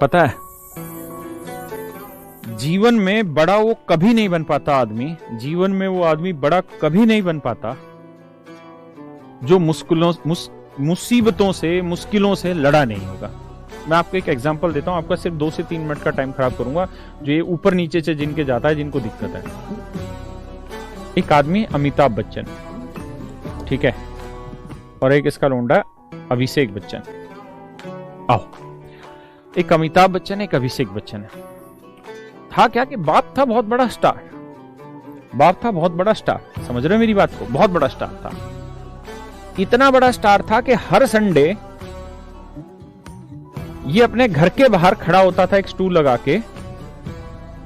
पता है, जीवन में बड़ा वो कभी नहीं बन पाता आदमी, जीवन में वो आदमी बड़ा कभी नहीं बन पाता जो मुसीबतों से, मुश्किलों से लड़ा नहीं होगा। मैं आपको एक एग्जांपल देता हूं, आपका सिर्फ 2 से 3 मिनट का टाइम खराब करूंगा। जो ये ऊपर नीचे से जिनके जाता है, जिनको दिक्कत है। एक आदमी अमिताभ बच्चन, ठीक है, और एक इसका लोंडा अभिषेक बच्चन। आओ, एक अमिताभ बच्चन, एक अभिषेक बच्चन है। था क्या कि बाप था बहुत बड़ा स्टार, बाप था बहुत बड़ा स्टार, समझ रहे हो मेरी बात को? बहुत बड़ा स्टार था, इतना बड़ा स्टार था कि हर संडे ये अपने घर के बाहर खड़ा होता था एक स्टूल लगा के।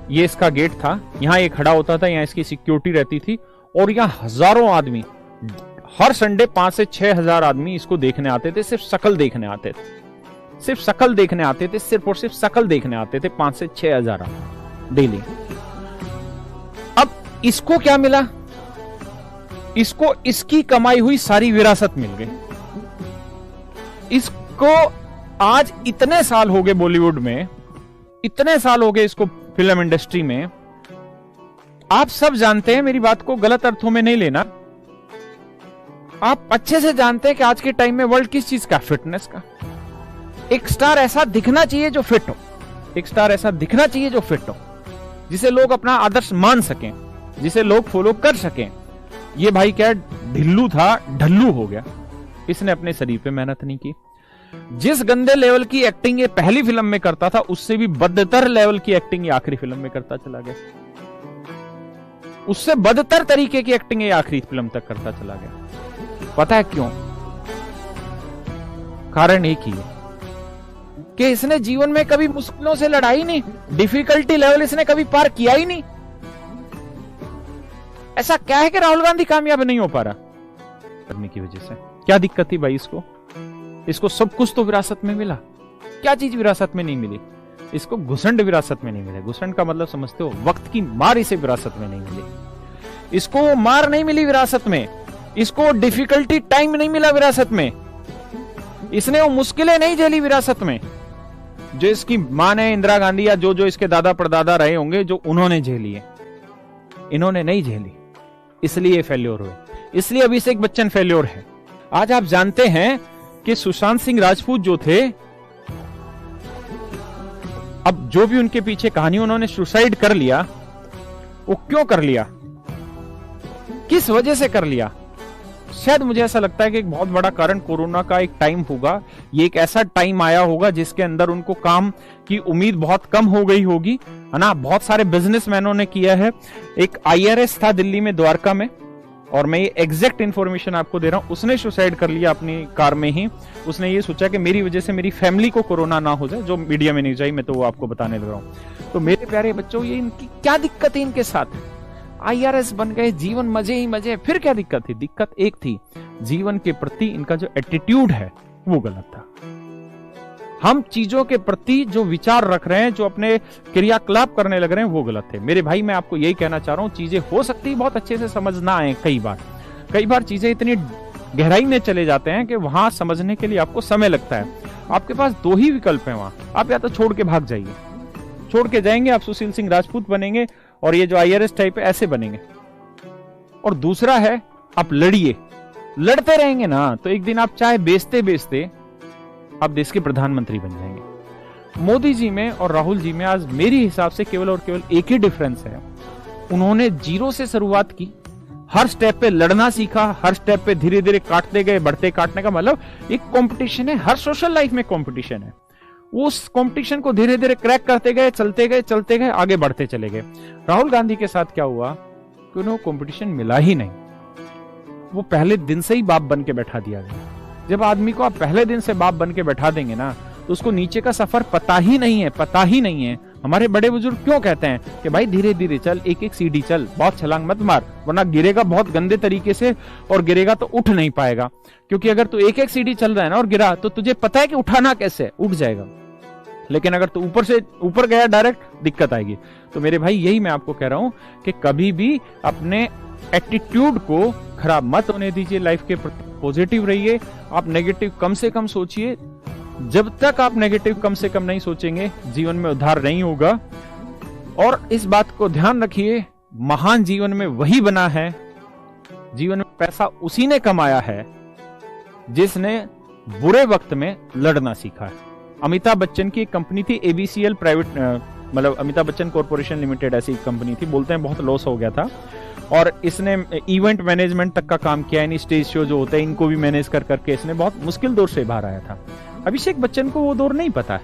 ये इसका गेट था, यहां ये खड़ा होता था, यहां इसकी सिक्योरिटी रहती थी, और यहां हजारों आदमी हर संडे 5 से 6 हजार आदमी इसको देखने आते थे। सिर्फ शकल देखने आते थे, सिर्फ शकल देखने आते थे, सिर्फ और सिर्फ शकल देखने आते थे 5 से 6 हजार डेली। अब इसको क्या मिला? इसको इसकी कमाई हुई सारी विरासत मिल गई। इसको आज इतने साल हो गए बॉलीवुड में, इतने साल हो गए इसको फिल्म इंडस्ट्री में। आप सब जानते हैं, मेरी बात को गलत अर्थों में नहीं लेना, आप अच्छे से जानते हैं कि आज के टाइम में वर्ल्ड किस चीज का? फिटनेस का। एक स्टार ऐसा दिखना चाहिए जो फिट हो, एक स्टार ऐसा दिखना चाहिए जो फिट हो, जिसे लोग अपना आदर्श मान सकें, जिसे लोग फॉलो कर सकें। ये भाई क्या ढिल्लू था, ढल्लू हो गया। इसने अपने शरीर पे मेहनत नहीं की। जिस गंदे लेवल की एक्टिंग ये पहली फिल्म में करता था, उससे भी बदतर लेवल की एक्टिंग ये आखिरी फिल्म में करता चला गया। उससे बदतर तरीके की एक्टिंग ये आखिरी फिल्म तक करता चला गया। पता है क्यों? कारण एक ही है कि इसने जीवन में कभी मुश्किलों से लड़ाई नहीं, डिफिकल्टी लेवल इसने कभी पार किया ही नहीं। ऐसा क्या है कि राहुल गांधी कामयाब नहीं हो पा रहा? करने की वजह से क्या दिक्कत थी भाई इसको? इसको सब कुछ तो विरासत में मिला। क्या चीज विरासत में नहीं मिली? इसको घुसंड विरासत में नहीं मिले। घुसंड का मतलब समझते हो? वक्त की मार इसे विरासत में नहीं मिली। इसको वो मार नहीं मिली विरासत में, इसको डिफिकल्टी टाइम नहीं मिला विरासत में, इसने वो मुश्किलें नहीं झेली विरासत में जो इसकी मां ने, इंदिरा गांधी, या जो जो इसके दादा परदादा रहे होंगे, जो उन्होंने झेली है। इन्होंने नहीं झेली, इसलिए फेल्योर हुए, इसलिए अभिषेक बच्चन फेल्योर है। आज आप जानते हैं कि सुशांत सिंह राजपूत जो थे, अब जो भी उनके पीछे कहानी, उन्होंने सुसाइड कर लिया। वो क्यों कर लिया? किस वजह से कर लिया? शायद मुझे ऐसा लगता है कि एक बहुत बड़ा कारण कोरोना का एक टाइम होगा। ये एक ऐसा टाइम आया होगा जिसके अंदर उनको काम की उम्मीद बहुत कम हो गई होगी, है ना। बहुत सारे बिजनेसमैनों ने किया है। एक IRS था दिल्ली में, द्वारका में, और मैं ये एग्जैक्ट इंफॉर्मेशन आपको दे रहा हूं। उसने सुसाइड कर लिया अपनी कार में ही। उसने ये सोचा कि मेरी वजह से मेरी फैमिली को कोरोना ना हो जाए, जो मीडिया में न्यूज आई, मैं तो वो आपको बताने लग रहा हूं। तो मेरे प्यारे बच्चों, ये इनकी क्या दिक्कत है? इनके साथ IRS बन गए, जीवन मजे ही मजे। फिर क्या दिक्कत थी? दिक्कत एक थी, जीवन के प्रति इनका जो एटीट्यूड है वो गलत था। हम चीजों के प्रति जो विचार रख रहे हैं, जो अपने क्रियाकलाप करने लग रहे हैं, वो गलत है। मेरे भाई, मैं आपको यही कहना चाह रहा हूं, चीजें हो सकती है बहुत अच्छे से समझ ना आए। कई बार चीजें इतनी गहराई में चले जाते हैं कि वहां समझने के लिए आपको समय लगता है। आपके पास 2 ही विकल्प है वहां। आप या तो छोड़ के भाग जाइए, छोड़ के जाएंगे आप सुशील सिंह राजपूत बनेंगे, और ये जो IRS टाइप है ऐसे बनेंगे। और दूसरा है, आप लड़िए। लड़ते रहेंगे ना तो एक दिन आप चाहे बेचते बेचते आप देश के प्रधानमंत्री बन जाएंगे। मोदी जी में और राहुल जी में आज मेरे हिसाब से केवल और केवल एक ही डिफरेंस है। उन्होंने 0 से शुरुआत की, हर स्टेप पे लड़ना सीखा, हर स्टेप पे धीरे धीरे काटते गए, बढ़ते। काटने का मतलब एक कंपटीशन है, हर सोशल लाइफ में कंपटीशन है। उस कंपटीशन को धीरे धीरे क्रैक करते गए, चलते गए, आगे बढ़ते चले गए। राहुल गांधी के साथ क्या हुआ कि उन्हें कंपटीशन मिला ही नहीं। वो पहले दिन से ही बाप बन के बैठा दिया गया। जब आदमी को आप पहले दिन से बाप बन के बैठा देंगे ना, तो उसको नीचे का सफर पता ही नहीं है। हमारे बड़े बुजुर्ग क्यों कहते हैं कि भाई धीरे धीरे चल, एक एक सीढ़ी चल, बहुत छलांग मत मार, वरना गिरेगा बहुत गंदे तरीके से, और गिरेगा तो उठ नहीं पाएगा। क्योंकि अगर तू एक एक सीढ़ी चल रहा है ना और गिरा, तो तुझे पता है कि उठाना कैसे, उठ जाएगा। लेकिन अगर तू ऊपर गया डायरेक्ट, दिक्कत आएगी। तो मेरे भाई, यही मैं आपको कह रहा हूं कि कभी भी अपने एटीट्यूड को खराब मत होने दीजिए। लाइफ के प्रति पॉजिटिव रहिए। आप नेगेटिव कम से कम सोचिए। जब तक आप नेगेटिव कम से कम नहीं सोचेंगे, जीवन में उद्धार नहीं होगा। और इस बात को ध्यान रखिए, महान जीवन में वही बना है, जीवन में पैसा उसी ने कमाया है जिसने बुरे वक्त में लड़ना सीखा है। अमिताभ बच्चन की एक कंपनी थी एबीसीएल प्राइवेट, मतलब अमिताभ बच्चन कॉर्पोरेशन लिमिटेड ऐसी कंपनी थी, बोलते हैं बहुत लॉस हो गया था। और इसने इवेंट मैनेजमेंट तक का काम किया, यानी स्टेज शो जो होते हैं इनको भी मैनेज कर करके इसने बहुत मुश्किल दौर से बाहर आया था। अभिषेक बच्चन को वो दौर नहीं पता है,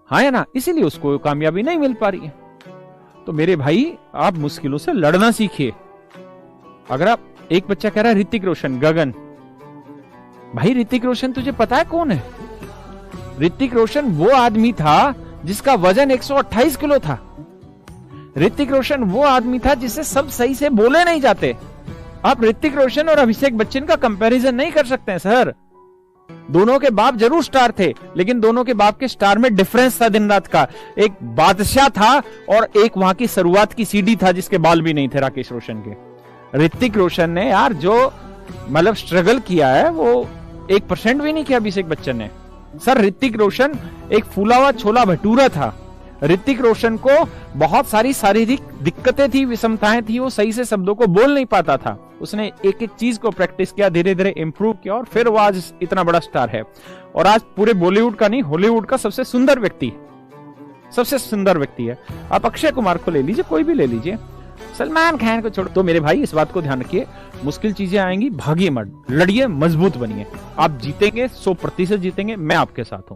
हाँ या ना, इसीलिए उसको कामयाबी नहीं मिल पा रही है। तो मेरे भाई, आप मुश्किलों से लड़ना सीखिए। अगर आप, एक बच्चा कह रहा है ऋतिक रोशन, गगन, भाई ऋतिक रोशन तुझे पता है कौन है? ऋतिक रोशन वो आदमी था जिसका वजन 128 किलो था। ऋतिक रोशन वो आदमी था जिसे सब सही से बोले नहीं जाते। आप ऋतिक रोशन और अभिषेक बच्चन का कंपैरिजन नहीं कर सकते हैं सर। दोनों के बाप जरूर स्टार थे, लेकिन दोनों के बाप के स्टार में डिफरेंस था दिन रात का। एक बादशाह था और एक वहां की शुरुआत की सीढ़ी था जिसके बाल भी नहीं थे राकेश रोशन के। ऋतिक रोशन ने यार जो मतलब स्ट्रगल किया है वो 1% भी नहीं किया अभिषेक बच्चन ने। सर ऋतिक रोशन एक फूला हुआ छोला भटूरा था। ऋतिक रोशन को बहुत सारी शारीरिक दिक्कतें थी, विषमताएं थी, वो सही से शब्दों को बोल नहीं पाता था। उसने एक एक चीज को प्रैक्टिस किया, धीरे धीरे इंप्रूव किया और फिर वो आज इतना बड़ा स्टार है। और आज पूरे बॉलीवुड का नहीं, हॉलीवुड का सबसे सुंदर व्यक्ति है, सबसे सुंदर व्यक्ति है। आप अक्षय कुमार को ले लीजिए, कोई भी ले लीजिए, सलमान खान को छोड़। तो मेरे भाई इस बात को ध्यान रखिए, मुश्किल चीजें आएंगी, भागिए मत, लड़िए, मजबूत बनिए। आप जीतेंगे, 100% जीतेंगे, मैं आपके साथ हूं।